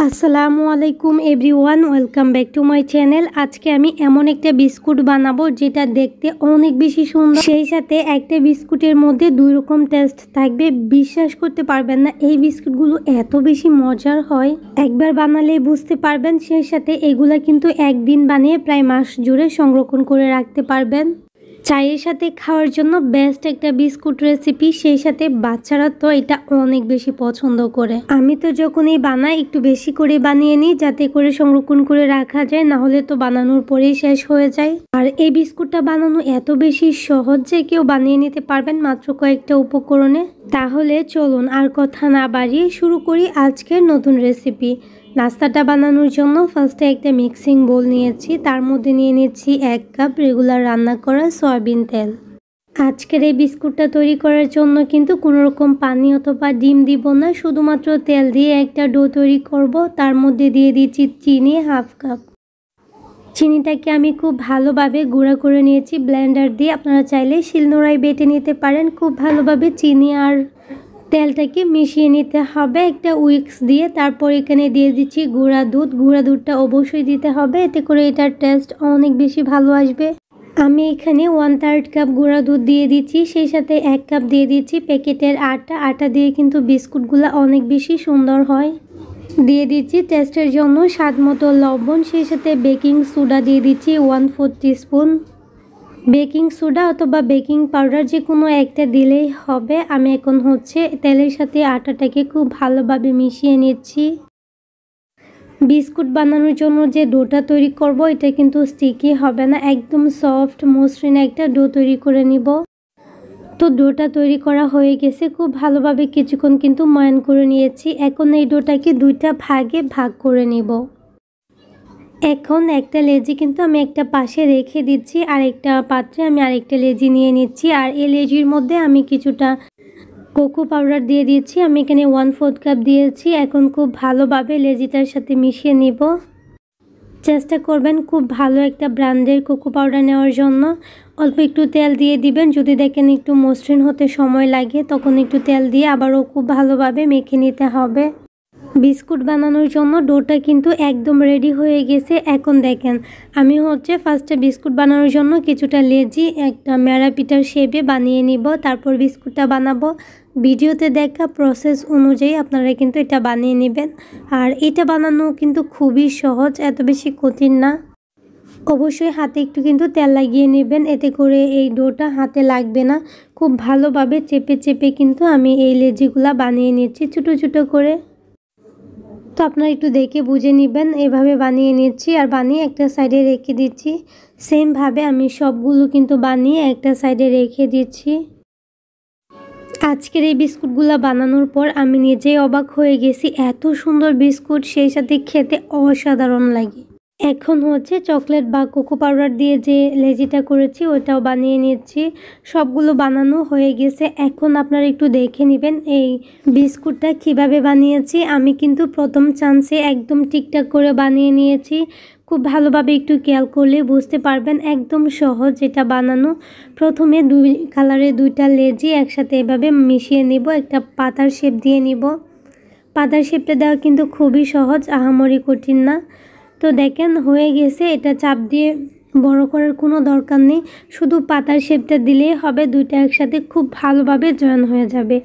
আসসালামু আলাইকুম everyone, welcome back to my channel. আজকে আমি এমন একটা বিস্কুট বানাবো যেটা দেখতে অনেক বেশি সুন্দর, সেই সাথে একটা বিস্কুটের মধ্যে দুই রকম টেস্ট থাকবে। বিশ্বাস করতে পারবেন না, এই বিস্কুটগুলো এত বেশি মজার হয়, একবার বানালেই বুঝতে পারবেন। সেই সাথে এগুলা কিন্তু একদিন বানিয়ে প্রায় মাস জুড়ে সংরক্ষণ করে রাখতে পারবেন। চায়ের সাথে খাওয়ার জন্য বেস্ট একটা বিস্কুট রেসিপি, সেই সাথে বাচ্চারা তো এটা অনেক বেশি পছন্দ করে। আমি তো যখনই বানাই একটু বেশি করে বানিয়ে নিই, যাতে করে সংরক্ষণ করে রাখা যায়, না হলে তো বানানোর পরেই শেষ হয়ে যায়। আর এই বিস্কুটটা বানানো এত বেশি সহজ যে কেউ বানিয়ে নিতে পারবেন মাত্র কয়েকটা উপকরণে। তাহলে চলুন আর কথা না বাড়িয়ে শুরু করি আজকের নতুন রেসিপি। নাস্তাটা বানানোর জন্য ফার্স্টে একটা মিক্সিং বোল নিয়েছি, তার মধ্যে নিয়ে নিচ্ছি 1 কাপ রেগুলার রান্না করা সয়াবিন তেল। আজকের এই বিস্কুটটা তৈরি করার জন্য কিন্তু কোনো রকম পানি অথবা ডিম দিব না, শুধুমাত্র তেল দিয়ে একটা ডো তৈরি করব। তার মধ্যে দিয়ে দিচ্ছি চিনি 1/2 কাপ। চিনিটাকে আমি খুব ভালোভাবে গুঁড়া করে নিয়েছি ব্লেন্ডার দিয়ে, আপনারা চাইলে শিলনোড়ায় বেটে নিতে পারেন। খুব ভালোভাবে চিনি আর তেলটাকে মিশিয়ে নিতে হবে একটা উইক্স দিয়ে। তারপর এখানে দিয়ে দিচ্ছি গুঁড়া দুধ। গুঁড়া দুধটা অবশ্যই দিতে হবে, এতে করে এটার টেস্ট অনেক বেশি ভালো আসবে। আমি এখানে 1/3 কাপ গুঁড়া দুধ দিয়ে দিচ্ছি, সেই সাথে 1 কাপ দিয়ে দিচ্ছি প্যাকেটের আটা দিয়ে কিন্তু বিস্কুটগুলো অনেক বেশি সুন্দর হয়। দিয়ে দিচ্ছি টেস্টের জন্য স্বাদ মতো লবণ, সেই সাথে বেকিং সোডা দিয়ে দিচ্ছি 1/4 টিস্পুন। বেকিং সোডা অথবা বেকিং পাউডার যে কোনো একটা দিলেই হবে। আমি এখন তেলের সাথে আটাটাকে খুব ভালোভাবে মিশিয়ে নিচ্ছি। বিস্কুট বানানোর জন্য যে ডোটা তৈরি করব, এটা কিন্তু স্টিকি হবে না, একদম সফট মসৃণ একটা ডো তৈরি করে নিব। তো ডোটা তৈরি করা হয়ে গেছে, খুব ভালোভাবে কিছুক্ষণ কিন্তু ময়ান করে নিয়েছি। এখন এই ডোটাকে দুইটা ভাগে ভাগ করে নিব। এখন একটা লেচি কিন্তু আমি একটা পাশে রেখে দিচ্ছি, আর একটা পাত্রে আমি আরেকটা লেচি নিয়ে নিচ্ছি। আর এই লেচির মধ্যে আমি কিছুটা কোকো পাউডার দিয়ে দিচ্ছি, আমি এখানে 1/4 কাপ দিয়েছি। এখন খুব ভালোভাবে লেচিটার সাথে মিশিয়ে নিব। চেষ্টা করবেন খুব ভালো একটা ব্র্যান্ডের কোকো পাউডার নেওয়ার জন্য। অল্প একটু তেল দিয়ে দিবেন, যদি দেখেন একটু মসৃণ হতে সময় লাগে তখন একটু তেল দিয়ে আবারও খুব ভালোভাবে মেখে নিতে হবে। বিস্কুট বানানোর জন্য ডোটা কিন্তু একদম রেডি হয়ে গেছে। এখন দেখেন আমি ফার্স্টে বিস্কুট বানানোর জন্য কিছুটা লেচি একটা মেরা পিঠার শেপে বানিয়ে নিব, তারপর বিস্কুটটা বানাবো। ভিডিওতে দেখা প্রসেস অনুযায়ী আপনারা কিন্তু এটা বানিয়ে নেবেন। আর এটা বানানো কিন্তু খুবই সহজ, এত বেশি কঠিন না। অবশ্যই হাতে একটু কিন্তু তেল লাগিয়ে নেবেন, এতে করে এই ডোটা হাতে লাগবে না। খুব ভালোভাবে চেপে চেপে কিন্তু আমি এই লেচিগুলা বানিয়ে নিচ্ছি ছোটো ছোটো করে। তো আপনারা একটু দেখে বুঝে নেবেন, এভাবে বানিয়ে নিচ্ছি আর বানিয়ে একটা সাইডে রেখে দিচ্ছি। সেমভাবে আমি সবগুলো কিন্তু বানিয়ে একটা সাইডে রেখে দিচ্ছি। আজকের এই বিস্কুটগুলো বানানোর পর আমি নিজেই অবাক হয়ে গেছি, এত সুন্দর বিস্কুট, সেই সাথে খেতে অসাধারণ লাগে। এখন চকলেট বা কোকো পাউডার দিয়ে যে লেচিটা করেছি ওটাও বানিয়ে নিচ্ছি। সবগুলো বানানো হয়ে গেছে। এখন আপনারা একটু দেখে নেবেন এই বিস্কুটটা কিভাবে বানিয়েছি। আমি কিন্তু প্রথম চান্সে একদম ঠিকঠাক করে বানিয়ে নিয়েছি। খুব ভালোভাবে একটু খেয়াল করলে বুঝতে পারবেন, একদম সহজ এটা বানানো। প্রথমে দুই কালারের দুইটা লেচি একসাথে এভাবে মিশিয়ে নিব, একটা পাতার শেপ দিয়ে নিব। পাতার শেপটা দেওয়া কিন্তু খুবই সহজ, আহামরি কঠিন না। তো দেখেন হয়ে গেছে, এটা চাপ দিয়ে বড় করার কোনো দরকার নেই, শুধু পাতার শেপটা দিলেই হবে। দুইটা একসাথে খুব ভালোভাবে জয়েন হয়ে যাবে।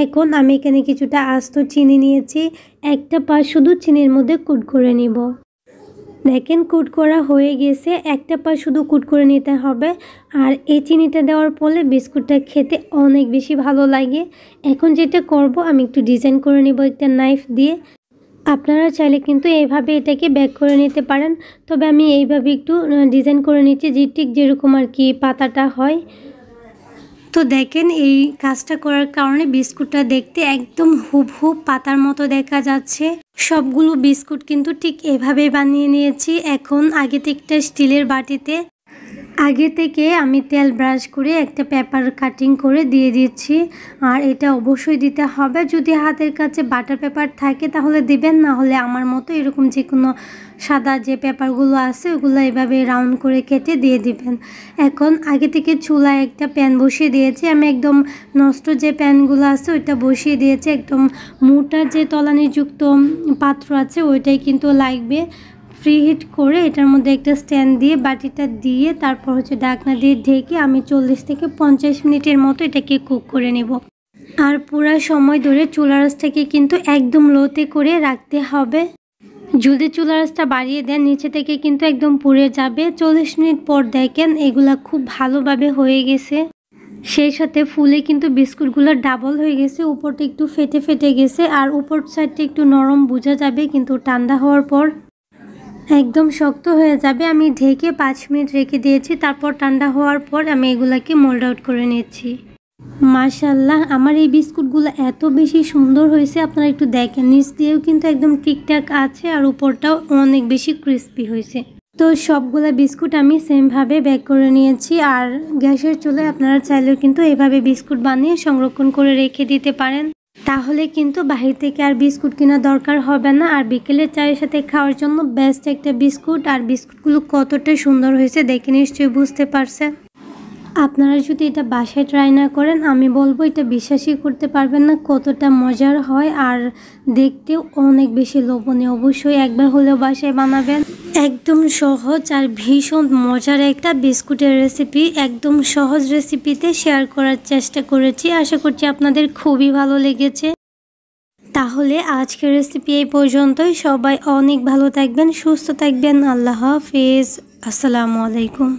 এখন আমি এখানে কিছুটা আস্ত চিনি নিয়েছি, একটা পাশ শুধু চিনির মধ্যে কুট করে নিব। দেখেন কুট করা হয়ে গেছে, একটা পাশ শুধু কুট করে নিতে হবে। আর এই চিনিটা দেওয়ার ফলে বিস্কুটটা খেতে অনেক বেশি ভালো লাগে। এখন যেটা করব, আমি একটু ডিজাইন করে নিব একটা নাইফ দিয়ে। আপনারা চাইলে কিন্তু এইভাবে এটাকে ব্যাক করে নিতে পারেন, তবে আমি এইভাবে একটু ডিজাইন করে নিচ্ছি, যে ঠিক যেরকম আর কি পাতাটা হয়। তো দেখেন এই কাজটা করার কারণে বিস্কুটটা দেখতে একদম হুবহুব পাতার মতো দেখা যাচ্ছে। সবগুলো বিস্কুট কিন্তু ঠিক এভাবে বানিয়ে নিয়েছি। এখন আগে থেকে একটা স্টিলের বাটিতে আগে থেকে আমি তেল ব্রাশ করে একটা পেপার কাটিং করে দিয়ে দিচ্ছি। আর এটা অবশ্যই দিতে হবে, যদি হাতের কাছে বাটার পেপার থাকে তাহলে দিবেন, না হলে আমার মতো এরকম যে কোনো সাদা যে পেপারগুলো আছে ওগুলো এভাবে রাউন্ড করে কেটে দিয়ে দিবেন। এখন আগে থেকে চুলায় একটা প্যান বসিয়ে দিয়েছি আমি, একদম নষ্ট যে প্যানগুলো আছে ওইটা বসিয়ে দিয়েছি। একদম মোটা যে তলানিযুক্ত পাত্র আছে ওইটাই কিন্তু লাগবে। ফ্রি হিট করে এটার মধ্যে একটা স্ট্যান্ড দিয়ে বাটিটা দিয়ে তারপর ঢাকনা দিয়ে ঢেকে আমি 40 থেকে 50 মিনিটের মতো এটাকে কুক করে নেব। আর পুরো সময় ধরে চুলার আঁচটাকে কিন্তু একদম লোতে করে রাখতে হবে। যদি চুলার আঁচটা বাড়িয়ে দেন নিচে থেকে কিন্তু একদম পুড়ে যাবে। 40 মিনিট পর দেখেন এগুলা খুব ভালোভাবে হয়ে গেছে, সেই সাথে ফুলে কিন্তু বিস্কুটগুলো ডাবল হয়ে গেছে, উপরটা একটু ফেটে ফেটে গেছে আর উপর সাইডটা একটু নরম বোঝা যাবে, কিন্তু ঠান্ডা হওয়ার পর একদম শক্ত হয়ে যাবে। আমি ঢেকে 5 মিনিট রেখে দিয়েছি, তারপর ঠান্ডা হওয়ার পর আমি এগুলাকে মোল্ড আউট করে নিয়েছি। মাশাআল্লাহ, আমার এই বিস্কুটগুলো এত বেশি সুন্দর হয়েছে, আপনারা একটু দেখেন, নিচ দিয়েও কিন্তু একদম ঠিকঠাক আছে আর উপরটাও অনেক বেশি ক্রিস্পি হয়েছে। তো সবগুলা বিস্কুট আমি সেমভাবে বেক করে নিয়েছি। আর গ্যাসের চুলায় আপনারা চাইলেও কিন্তু এভাবে বিস্কুট বানিয়ে সংরক্ষণ করে রেখে দিতে পারেন, তাহলে কিন্তু বাহির থেকে আর বিস্কুট কেনার দরকার হবে না। আর বিকেলের চায়ের সাথে খাওয়ার জন্য বেস্ট একটা বিস্কুট। আর বিস্কুটগুলো কতটা সুন্দর হয়েছে দেখে নিশ্চয়ই বুঝতে পারছেন। আপনারা যদি এটা বাসায় ট্রাই না করেন আমি বলবো এটা বিশ্বাসই করতে পারবেন না কতটা মজার হয় আর দেখতেও অনেক বেশি লোভনীয়। অবশ্যই একবার হলেও বাসায় বানাবেন। একদম সহজ আর ভীষণ মজার একটা বিস্কুটের রেসিপি, একদম সহজ রেসিপিতে শেয়ার করার চেষ্টা করেছি। আশা করছি আপনাদের খুবই ভালো লেগেছে। তাহলে আজকের রেসিপি এই পর্যন্তই। সবাই অনেক ভালো থাকবেন, সুস্থ থাকবেন। আল্লাহ হাফেজ, আসসালামু আলাইকুম।